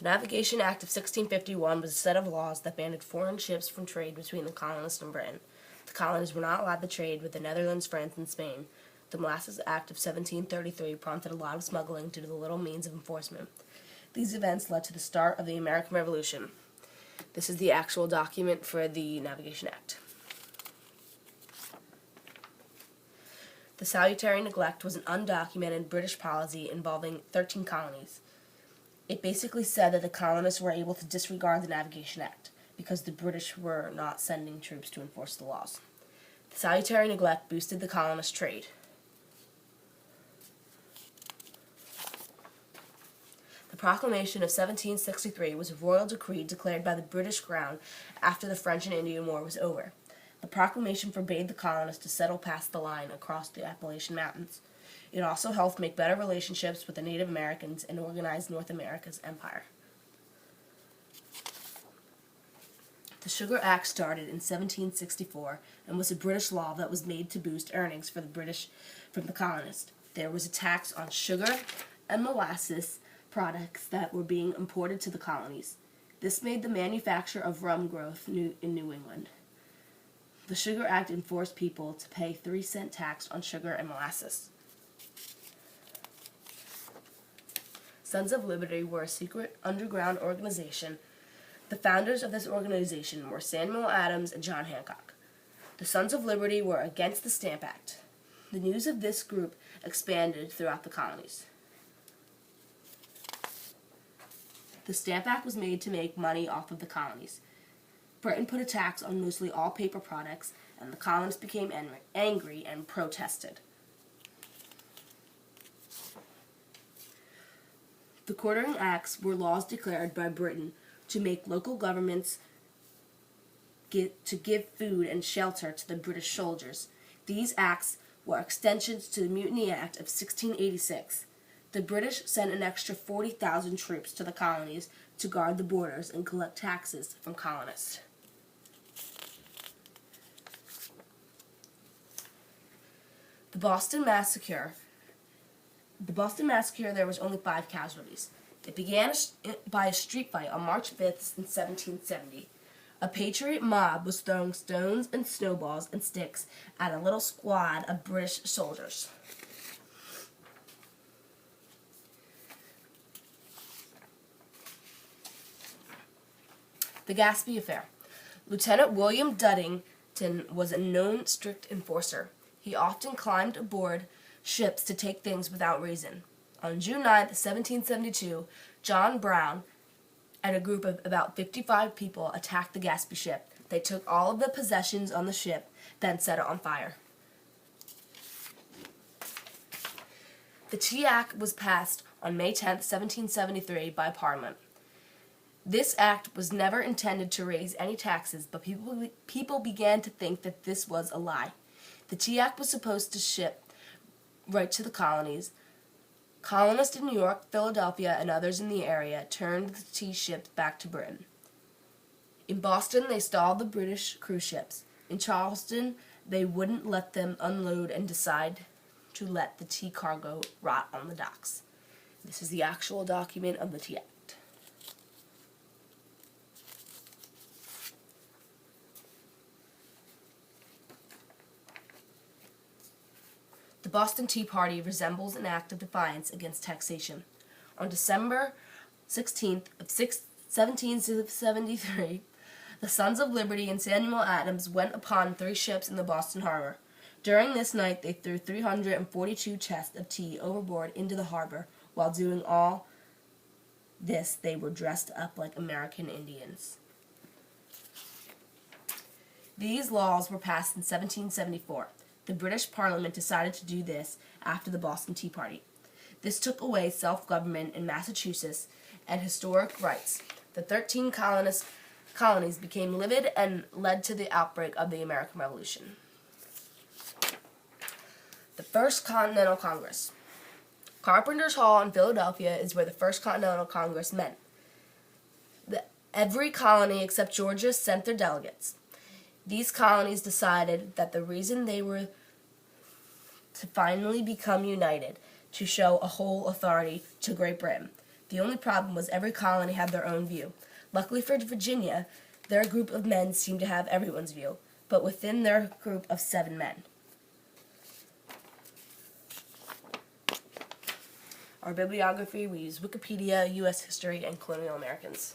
The Navigation Act of 1651 was a set of laws that banned foreign ships from trade between the colonists and Britain. The colonies were not allowed to trade with the Netherlands, France, and Spain. The Molasses Act of 1733 prompted a lot of smuggling due to the little means of enforcement. These events led to the start of the American Revolution. This is the actual document for the Navigation Act. The Salutary Neglect was an undocumented British policy involving 13 colonies. It basically said that the colonists were able to disregard the Navigation Act because the British were not sending troops to enforce the laws. The Salutary Neglect boosted the colonist trade. The Proclamation of 1763 was a royal decree declared by the British Crown after the French and Indian War was over. The proclamation forbade the colonists to settle past the line across the Appalachian Mountains. It also helped make better relationships with the Native Americans and organize North America's empire. The Sugar Act started in 1764 and was a British law that was made to boost earnings for the British from the colonists. There was a tax on sugar and molasses products that were being imported to the colonies. This made the manufacture of rum growth in New England. The Sugar Act enforced people to pay 3-cent tax on sugar and molasses. Sons of Liberty were a secret underground organization. The founders of this organization were Samuel Adams and John Hancock. The Sons of Liberty were against the Stamp Act. The news of this group expanded throughout the colonies. The Stamp Act was made to make money off of the colonies. Britain put a tax on mostly all paper products, and the colonists became angry and protested. The Quartering Acts were laws declared by Britain to make local governments to give food and shelter to the British soldiers. These acts were extensions to the Mutiny Act of 1686. The British sent an extra 40,000 troops to the colonies to guard the borders and collect taxes from colonists. The Boston Massacre, there was only 5 casualties. It began by a street fight on March 5th in 1770. A patriot mob was throwing stones and snowballs and sticks at a little squad of British soldiers. The Gaspee Affair. Lieutenant William Duddington was a known strict enforcer. He often climbed aboard ships to take things without reason. On June 9, 1772, John Brown and a group of about 55 people attacked the Gaspee ship. They took all of the possessions on the ship, then set it on fire. The Tea Act was passed on May 10, 1773 by Parliament. This act was never intended to raise any taxes, but people began to think that this was a lie. The Tea Act was supposed to ship right to the colonies. Colonists in New York, Philadelphia, and others in the area turned the tea ships back to Britain. In Boston, they stalled the British cruise ships. In Charleston, they wouldn't let them unload and decided to let the tea cargo rot on the docks. This is the actual document of the Tea Act. The Boston Tea Party resembles an act of defiance against taxation. On December 16th of 1773, the Sons of Liberty and Samuel Adams went upon 3 ships in the Boston harbor. During this night, they threw 342 chests of tea overboard into the harbor. While doing all this, they were dressed up like American Indians. These laws were passed in 1774. The British Parliament decided to do this after the Boston Tea Party. This took away self-government in Massachusetts and historic rights. The 13 colonies became livid and led to the outbreak of the American Revolution. The First Continental Congress. Carpenter's Hall in Philadelphia is where the First Continental Congress met. Every colony except Georgia sent their delegates. These colonies decided that the reason they were to finally become united to show a whole authority to Great Britain. The only problem was every colony had their own view. Luckily for Virginia, their group of men seemed to have everyone's view, but within their group of 7 men. Our bibliography, we use Wikipedia, U.S. History, and Colonial Americans.